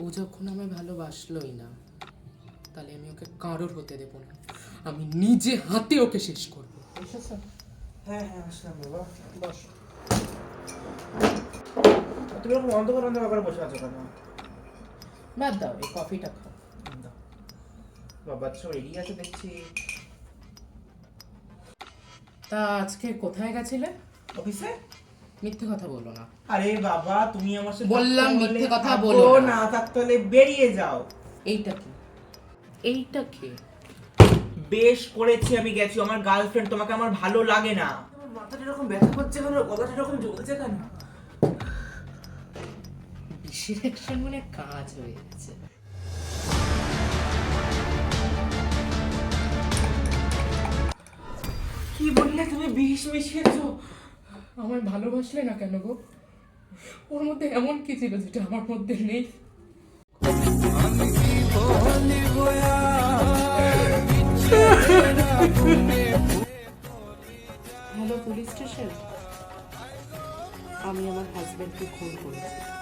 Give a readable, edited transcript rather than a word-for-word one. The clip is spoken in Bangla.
ও যখন আমায় ভালোবাসলোই না, তাহলে আমি ওকে কারোর হতে দেব না। আমি নিজে হাতে ওকে শেষ করব। এসেছো? হ্যাঁ হ্যাঁ আসলাম বাবা। বস। তুমি এরকম অন্ধকার অন্ধকার করে বসে আছো কেন? বাদ দাও, এই কফিটা খাও। দাও। বাবা সব এগিয়ে আছে দেখছি। তা আজকে কোথায় গেছিলে? অফিসে? মিথ্যে কথা বলো না। আরে বাবা তুমি আমার সাথে বললাম থাকতে মিথ্যে হলে কথা থাকো, বলো না। না থাকতে হলে বেরিয়ে যাও। এইটা কি? এইটা কি? বেশ করেছি আমি গেছি, আমার গার্লফ্রেন্ড, তোমাকে আমার ভালো লাগে না। আমার মাথাটা এরকম ব্যথা করছে কেন, গলাটা এরকম জ্বলছে কেন? বেশি অ্যাকশন মানে কাজ হয়ে গেছে। কি বললে তুমি? বিষ মিশিয়েছো? আমায় ভালোবাসলে না কেন গো? ওর মধ্যে এমন কি ছিল যেটা আমার মধ্যে নেই? হ্যালো পুলিশ স্টেশন, আমি আমার হাজবেন্ডকে খুন করেছি।